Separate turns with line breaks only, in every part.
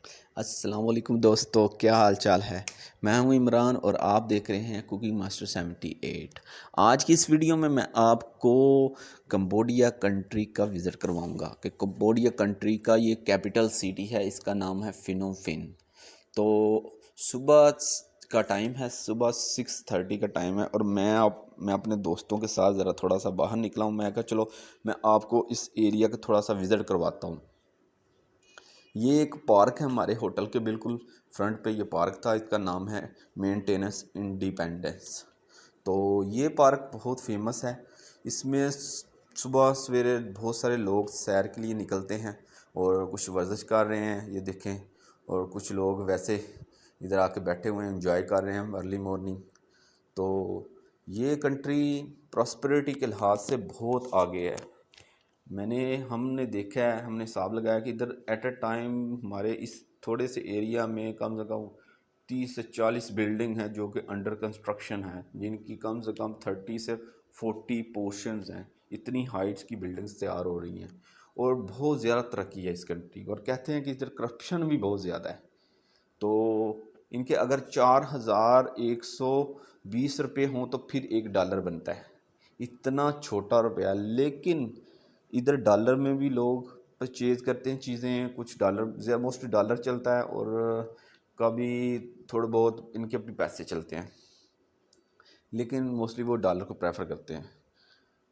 अस्सलाम वालेकुम दोस्तों, क्या हाल चाल है। मैं हूं इमरान और आप देख रहे हैं कुकिंग मास्टर 78। आज की इस वीडियो में मैं आपको कंबोडिया कंट्री का विज़िट करवाऊंगा कि कंबोडिया कंट्री का ये कैपिटल सिटी है, इसका नाम है फिनोम पेन। तो सुबह का टाइम है, सुबह 6:30 का टाइम है और मैं अपने दोस्तों के साथ ज़रा थोड़ा सा बाहर निकला हूँ। मैं कहा चलो मैं आपको इस एरिया का थोड़ा सा विज़िट करवाता हूँ। ये एक पार्क है, हमारे होटल के बिल्कुल फ्रंट पे ये पार्क था। इसका नाम है मेंटेनेंस इंडिपेंडेंस। तो ये पार्क बहुत फेमस है। इसमें सुबह सवेरे बहुत सारे लोग सैर के लिए निकलते हैं और कुछ वर्जिश कर रहे हैं, ये देखें। और कुछ लोग वैसे इधर आके बैठे हुए हैं, एंजॉय कर रहे हैं अर्ली मॉर्निंग। तो ये कंट्री प्रॉस्पेरिटी के लिहाज से बहुत आगे है। हमने देखा है, हमने हिसाब लगाया कि इधर एट अ टाइम हमारे इस थोड़े से एरिया में कम से कम 30 से 40 बिल्डिंग हैं जो कि अंडर कंस्ट्रक्शन है, जिनकी कम से कम 30 से 40 पोर्शंस हैं। इतनी हाइट्स की बिल्डिंग्स तैयार हो रही हैं और बहुत ज़्यादा तरक्की है इस कंट्री की। और कहते हैं कि इधर करप्शन भी बहुत ज़्यादा है। तो इनके अगर 4120 रुपये हों तो फिर $1 बनता है। इतना छोटा रुपया, लेकिन इधर डॉलर में भी लोग परचेज़ करते हैं चीज़ें। कुछ डॉलर, मोस्टली डॉलर चलता है और कभी थोड़े बहुत इनके अपने पैसे चलते हैं, लेकिन मोस्टली वो डॉलर को प्रेफर करते हैं।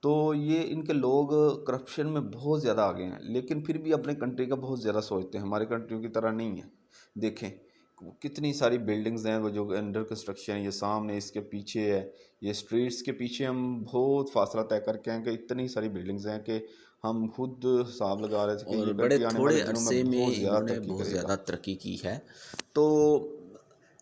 तो ये इनके लोग करप्शन में बहुत ज़्यादा आगे हैं, लेकिन फिर भी अपने कंट्री का बहुत ज़्यादा सोचते हैं। हमारे कंट्रियों की तरह नहीं है। देखें कितनी सारी बिल्डिंग्स हैं वो जो अंडर कंस्ट्रक्शन है। ये सामने इसके पीछे है, ये स्ट्रीट्स के पीछे हम बहुत फासला तय करके हैं कि इतनी सारी बिल्डिंग्स हैं कि हम खुद हिसाब लगा रहे थे कि ये और बड़े कंट्री आने थोड़े वाले दिनों अरसे में में बहुत ज़्यादा इन्होंने तरक्की बहुत करेगा। ज़्यादा तरक्की की है। तो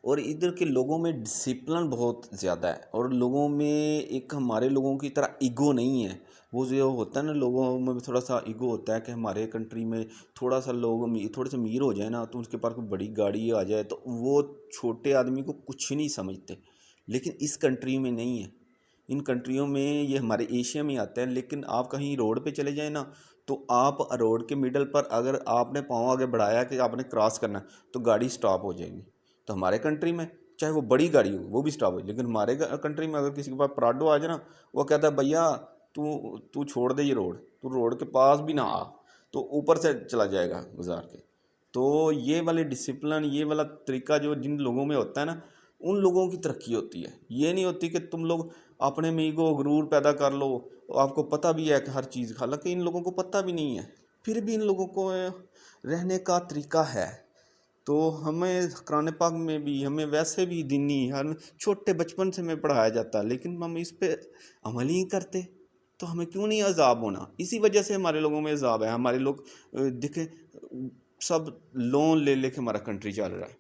और इधर के लोगों में डिसिप्लिन बहुत ज़्यादा है और लोगों में एक हमारे लोगों की तरह ईगो नहीं है। वो जो होता है ना, लोगों में भी थोड़ा सा ईगो होता है कि हमारे कंट्री में थोड़ा सा लोग थोड़े से अमीर हो जाए ना, तो उसके पास कोई बड़ी गाड़ी आ जाए तो वो छोटे आदमी को कुछ नहीं समझते। लेकिन इस कंट्री में नहीं है। इन कंट्रियों में, ये हमारे एशिया में आते हैं, लेकिन आप कहीं रोड पे चले जाएं ना, तो आप रोड के मिडल पर अगर आपने पाँव आगे बढ़ाया कि आपने क्रॉस करना है तो गाड़ी स्टॉप हो जाएगी। तो हमारे कंट्री में चाहे वो बड़ी गाड़ी हो वो भी स्टॉप हो, लेकिन हमारे कंट्री में अगर किसी के पास प्राडो आ जाए ना, वो कहता है भैया तू तू छोड़ दे ये रोड, तू रोड के पास भी ना आ, तो ऊपर से चला जाएगा गुजार के। तो ये वाले डिसिप्लिन, ये वाला तरीका जो जिन लोगों में होता है ना, उन लोगों की तरक्की होती है। ये नहीं होती कि तुम लोग अपने में ईगो गुरूर पैदा कर लो। आपको पता भी है कि हर चीज़, हालांकि इन लोगों को पता भी नहीं है, फिर भी इन लोगों को रहने का तरीका है। तो हमें कुरान पाक में भी, हमें वैसे भी दीनी हर छोटे बचपन से हमें पढ़ाया जाता है, लेकिन हम इस पे अमल ही नहीं करते। तो हमें क्यों नहीं अजाब होना? इसी वजह से हमारे लोगों में अजाब है। हमारे लोग देखें, सब लोन ले लेके हमारा कंट्री चल रहा है।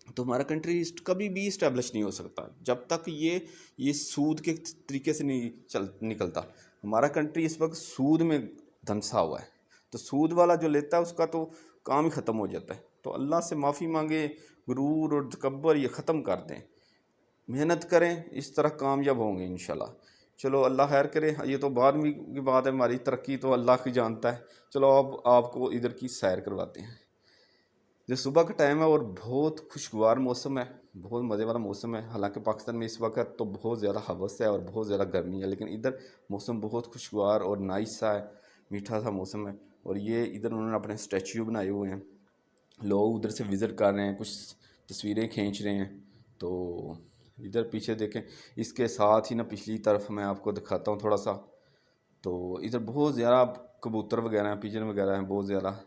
तो हमारा कंट्री कभी भी इस्टेब्लिश नहीं हो सकता जब तक ये सूद के तरीके से नहीं चल निकलता। हमारा कंट्री इस वक्त सूद में धंसा हुआ है। तो सूद वाला जो लेता है उसका तो काम ही ख़त्म हो जाता है। तो अल्लाह से माफ़ी मांगे, गुरूर और तकब्बर ये ख़त्म कर दें, मेहनत करें, इस तरह कामयाब होंगे इंशाल्लाह। चलो अल्लाह खैर करे। ये तो बाद में की बात है, हमारी तरक्की तो अल्लाह की जानता है। चलो अब आपको इधर की सैर करवाते हैं। जो सुबह का टाइम है और बहुत खुशगवार मौसम है, बहुत मज़े वाला मौसम है। हालांकि पाकिस्तान में इस वक्त तो बहुत ज़्यादा हवस है और बहुत ज़्यादा गर्मी है, लेकिन इधर मौसम बहुत खुशगवार और नाइस सा है, मीठा सा मौसम है। और ये इधर उन्होंने अपने स्टैचू बनाए हुए हैं, लोग उधर से विज़िट कर रहे हैं, कुछ तस्वीरें खींच रहे हैं। तो इधर पीछे देखें, इसके साथ ही ना पिछली तरफ मैं आपको दिखाता हूँ थोड़ा सा। तो इधर बहुत ज़्यादा कबूतर वगैरह हैं, पिजन वगैरह हैं बहुत ज़्यादा।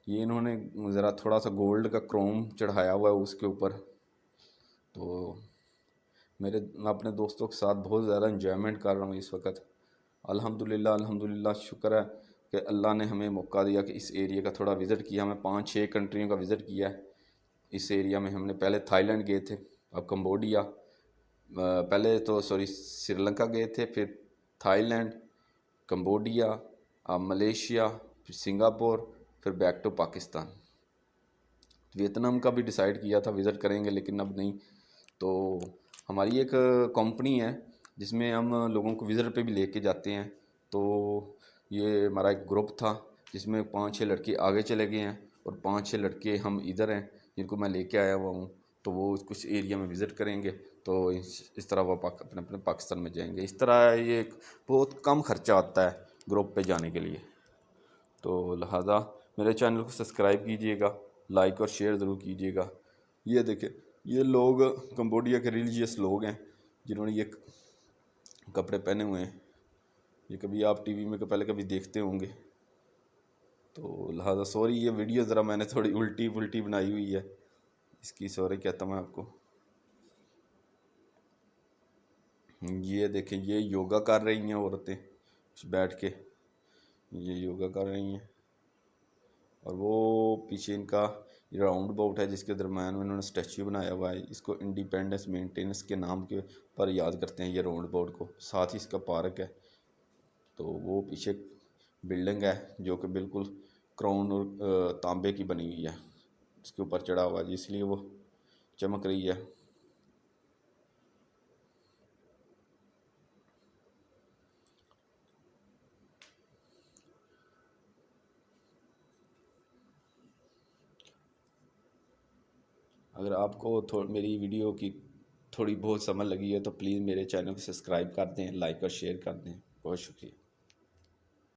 ये इन्होंने ज़रा थोड़ा सा गोल्ड का क्रोम चढ़ाया हुआ है उसके ऊपर। तो मैं अपने दोस्तों के साथ बहुत ज़्यादा इन्जॉयमेंट कर रहा हूँ इस वक्त। अल्हम्दुलिल्लाह अल्हम्दुलिल्लाह, शुक्र है कि अल्लाह ने हमें मौका दिया कि इस एरिया का थोड़ा विज़िट किया। हमें 5-6 कंट्रियों का विज़िट किया है इस एरिया में। हमने पहले थाईलैंड गए थे, अब कंबोडिया, पहले तो सॉरी श्रीलंका गए थे, फिर थाईलैंड, कंबोडिया, अब मलेशिया, फिर सिंगापुर, फिर बैक टू पाकिस्तान। वियतनाम का भी डिसाइड किया था विज़िट करेंगे, लेकिन अब नहीं। तो हमारी एक कंपनी है जिसमें हम लोगों को विज़िट पे भी लेके जाते हैं। तो ये हमारा एक ग्रुप था जिसमें 5-6 लड़के आगे चले गए हैं और 5-6 लड़के हम इधर हैं जिनको मैं लेके आया हुआ हूँ, तो वो कुछ एरिया में विज़िट करेंगे, तो इस तरह वो अपने अपने पाकिस्तान में जाएंगे। इस तरह ये एक बहुत कम खर्चा आता है ग्रुप पे जाने के लिए। तो लिहाजा मेरे चैनल को सब्सक्राइब कीजिएगा, लाइक और शेयर ज़रूर कीजिएगा। ये देखें, ये लोग कंबोडिया के रिलीजियस लोग हैं जिन्होंने ये कपड़े पहने हुए हैं। ये कभी आप टीवी में पहले कभी देखते होंगे, तो लिहाजा सॉरी, ये वीडियो ज़रा मैंने थोड़ी उल्टी पुल्टी बनाई हुई है, इसकी सॉरी कहता मैं आपको। ये देखें, ये योगा कर रही हैं औरतें बैठ के, ये योगा कर रही हैं। और वो पीछे इनका राउंड अबाउट है जिसके दरम्यान में उन्होंने स्टैचू बनाया हुआ है। इसको इंडिपेंडेंस मेंटेनेंस के नाम के पर याद करते हैं ये राउंड अबाउट को। साथ ही इसका पार्क है। तो वो पीछे बिल्डिंग है जो कि बिल्कुल क्राउन और तांबे की बनी हुई है, इसके ऊपर चढ़ा हुआ है, इसलिए वो चमक रही है। अगर आपको मेरी वीडियो की थोड़ी बहुत समझ लगी है तो प्लीज़ मेरे चैनल को सब्सक्राइब कर दें, लाइक और शेयर कर दें। बहुत शुक्रिया।